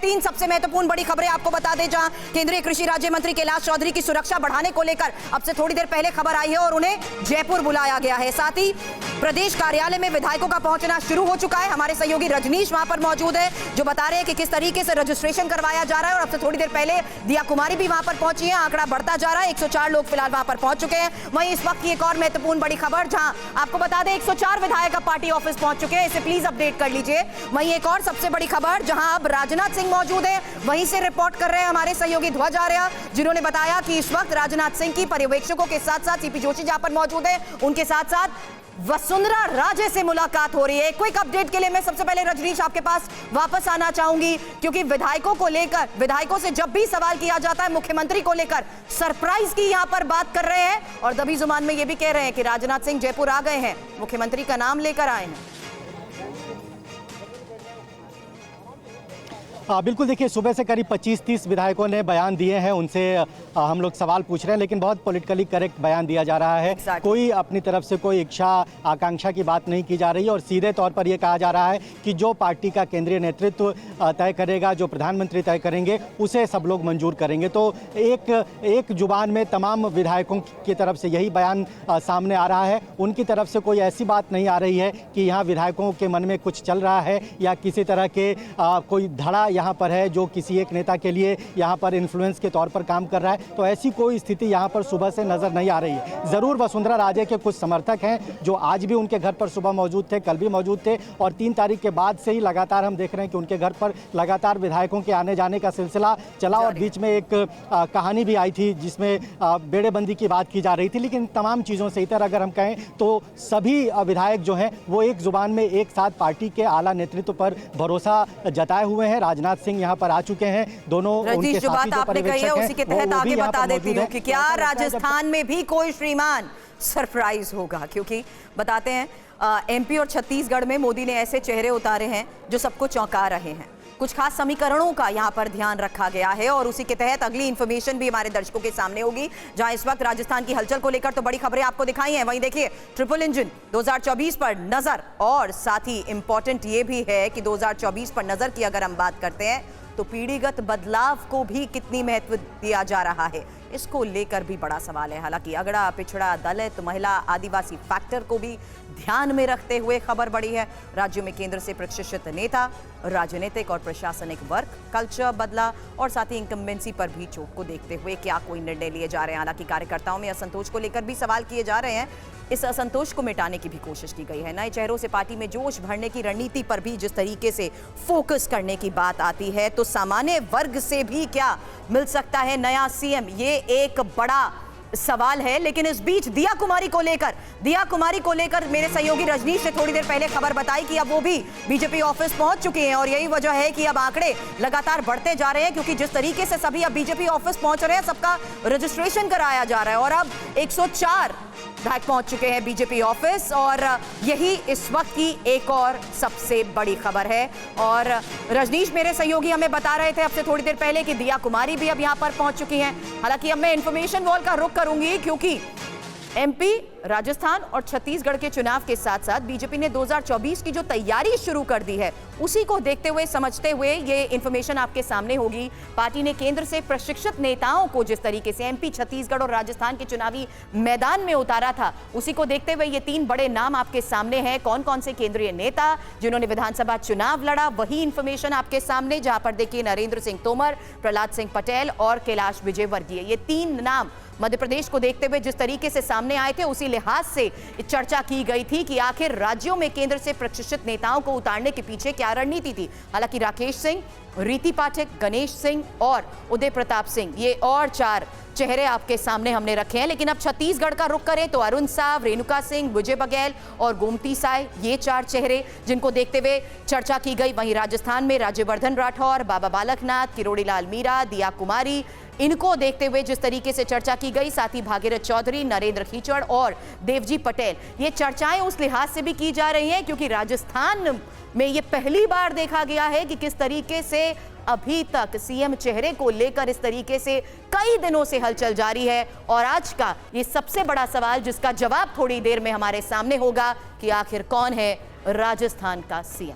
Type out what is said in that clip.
तीन सबसे महत्वपूर्ण बड़ी खबरें आपको बता दें, जहां केंद्रीय कृषि राज्य मंत्री कैलाश चौधरी की सुरक्षा बढ़ाने को लेकर अब से थोड़ी देर पहले खबर आई है और उन्हें जयपुर बुलाया गया है। साथ ही प्रदेश कार्यालय में विधायकों का पहुंचना शुरू हो चुका है। हमारे सहयोगी रजनीश वहां पर मौजूद है, जो बता रहे हैं कि किस तरीके से रजिस्ट्रेशन करवाया जा रहा है। और अब से थोड़ी देर पहले दिया कुमारी भी वहां पर पहुंची है। आंकड़ा बढ़ता जा रहा है, 104 लोग फिलहाल वहां पर पहुंच चुके हैं। वहीं इस वक्त की एक और महत्वपूर्ण बड़ी खबर, जहां आपको बता दें 104 विधायक पार्टी ऑफिस पहुंच चुके हैं, इसे प्लीज अपडेट कर लीजिए। वहीं एक और सबसे बड़ी खबर, जहां अब राजनाथ सिंह मौजूद है, वहीं से रिपोर्ट कर रहे हैं हमारे सहयोगी ध्वज आर्य, जिन्होंने बताया कि इस वक्त राजनाथ सिंह की पर्यवेक्षकों के साथ साथ सीपी जोशी जहां पर मौजूद है, उनके साथ साथ वसुंधरा राजे से मुलाकात हो रही है। क्विक अपडेट के लिए मैं सबसे पहले रजनीश आपके पास वापस आना चाहूंगी, क्योंकि विधायकों से जब भी सवाल किया जाता है मुख्यमंत्री को लेकर सरप्राइज की यहां पर बात कर रहे हैं और दबी जुबान में यह भी कह रहे हैं कि राजनाथ सिंह जयपुर आ गए हैं, मुख्यमंत्री का नाम लेकर आए हैं। बिल्कुल, देखिए सुबह से करीब 25-30 विधायकों ने बयान दिए हैं, उनसे हम लोग सवाल पूछ रहे हैं, लेकिन बहुत पॉलिटिकली करेक्ट बयान दिया जा रहा है। कोई अपनी तरफ से कोई इच्छा आकांक्षा की बात नहीं की जा रही है और सीधे तौर पर यह कहा जा रहा है कि जो पार्टी का केंद्रीय नेतृत्व तय करेगा, जो प्रधानमंत्री तय करेंगे, उसे सब लोग मंजूर करेंगे। तो एक जुबान में तमाम विधायकों की तरफ से यही बयान सामने आ रहा है। उनकी तरफ से कोई ऐसी बात नहीं आ रही है कि यहाँ विधायकों के मन में कुछ चल रहा है या किसी तरह के कोई धड़ा यहाँ पर है जो किसी एक नेता के लिए यहाँ पर इन्फ्लुएंस के तौर पर काम कर रहा है। तो ऐसी कोई स्थिति यहाँ पर सुबह से नजर नहीं आ रही है। जरूर वसुंधरा राजे के कुछ समर्थक हैं जो आज भी उनके घर पर सुबह मौजूद थे, कल भी मौजूद थे और 3 तारीख के बाद से ही लगातार हम देख रहे हैं कि उनके घर पर लगातार विधायकों के आने जाने का सिलसिला चला। और बीच में एक कहानी भी आई थी जिसमें बेड़ेबंदी की बात की जा रही थी। लेकिन तमाम चीज़ों से इतर अगर हम कहें तो सभी विधायक जो हैं वो एक जुबान में एक साथ पार्टी के आला नेतृत्व पर भरोसा जताए हुए हैं। राजनाथ सिंह यहाँ पर आ चुके हैं, दोनों उनके जो बात आपने कही है उसी के तहत आगे बता देती हूँ कि क्या राजस्थान में भी कोई श्रीमान सरप्राइज होगा, क्योंकि बताते हैं एमपी और छत्तीसगढ़ में मोदी ने ऐसे चेहरे उतारे हैं जो सबको चौंका रहे हैं। कुछ खास समीकरणों का यहाँ पर ध्यान रखा गया है और उसी के तहत अगली इंफॉर्मेशन भी हमारे दर्शकों के सामने होगी, जहां इस वक्त राजस्थान की हलचल को लेकर तो बड़ी खबरें आपको दिखाई हैं। वहीं देखिए ट्रिपल इंजन 2024 पर नजर, और साथ ही इंपॉर्टेंट ये भी है कि 2024 पर नजर की अगर हम बात करते हैं तो पीढ़ीगत बदलाव को भी कितनी महत्व दिया जा रहा है, इसको लेकर भी बड़ा सवाल है। हालांकि अगड़ा पिछड़ा दलित महिला आदिवासी फैक्टर को भी ध्यान में रखते हुए खबर बढ़ी है। राज्यों में केंद्र से प्रशिक्षित नेता, राजनीतिक और प्रशासनिक वर्ग, कल्चर बदला और साथ ही इंकम्बेंसी पर भी चोट को देखते हुए क्या कोई निर्णय लिए जा रहे हैं। हालांकि कार्यकर्ताओं में असंतोष को लेकर भी सवाल किए जा रहे हैं। इस असंतोष को मिटाने की भी कोशिश की गई है। नए चेहरों से पार्टी में जोश भरने की रणनीति पर भी जिस तरीके से फोकस करने की बात आती है, तो सामान्य वर्ग से भी क्या मिल सकता है नया सीएम, ये एक बड़ा सवाल है। लेकिन इस बीच दिया कुमारी को लेकर मेरे सहयोगी रजनीश ने थोड़ी देर पहले खबर बताई कि अब वो भी बीजेपी ऑफिस पहुंच चुके हैं और यही वजह है कि अब आंकड़े लगातार बढ़ते जा रहे हैं, क्योंकि जिस तरीके से सभी अब बीजेपी ऑफिस पहुंच रहे हैं, सबका रजिस्ट्रेशन कराया जा रहा है और अब 104 विधायक पहुंच चुके हैं बीजेपी ऑफिस। और यही इस वक्त की एक और सबसे बड़ी खबर है। और रजनीश, मेरे सहयोगी हमें बता रहे थे अब से थोड़ी देर पहले कि दिया कुमारी भी अब यहां पर पहुंच चुकी हैं। हालांकि अब मैं इंफॉर्मेशन वॉल का रुख करूंगी, क्योंकि एमपी, राजस्थान और छत्तीसगढ़ के चुनाव के साथ साथ बीजेपी ने 2024 की जो तैयारी शुरू कर दी है, उसी को देखते हुए समझते हुए ये इंफॉर्मेशन आपके सामने होगी। पार्टी ने केंद्र से प्रशिक्षित नेताओं को जिस तरीके से एमपी, छत्तीसगढ़ और राजस्थान के चुनावी मैदान में उतारा था, उसी को देखते हुए ये 3 बड़े नाम आपके सामने हैं। कौन कौन से केंद्रीय नेता जिन्होंने विधानसभा चुनाव लड़ा, वही इंफॉर्मेशन आपके सामने, जहां पर देखिए नरेंद्र सिंह तोमर, प्रहलाद सिंह पटेल और कैलाश विजयवर्गीय, ये 3 नाम मध्य प्रदेश को देखते हुए जिस तरीके से सामने आए थे, उसी लिहाज से चर्चा की गई थी कि आखिर राज्यों में केंद्र से प्रशिक्षित नेताओं को उतारने के पीछे क्या रणनीति थी। हालांकि राकेश सिंह, रीति पाठक, गणेश सिंह और उदय प्रताप सिंह, ये और 4 चेहरे आपके सामने हमने रखे हैं। लेकिन अब छत्तीसगढ़ का रुख करें तो अरुण साव, रेणुका सिंह, विजय बघेल और गोमती साय, ये 4 चेहरे जिनको देखते हुए चर्चा की गई। वहीं राजस्थान में राज्यवर्धन राठौर, बाबा बालकनाथ, किरोड़ी लाल मीरा, दिया कुमारी, इनको देखते हुए जिस तरीके से चर्चा की गई, साथ ही भागीरथ चौधरी, नरेंद्र खीचड़ और देवजी पटेल, ये चर्चाएं उस लिहाज से भी की जा रही हैं क्योंकि राजस्थान में ये पहली बार देखा गया है कि किस तरीके से अभी तक सीएम चेहरे को लेकर इस तरीके से कई दिनों से हलचल जारी है। और आज का ये सबसे बड़ा सवाल, जिसका जवाब थोड़ी देर में हमारे सामने होगा कि आखिर कौन है राजस्थान का सीएम।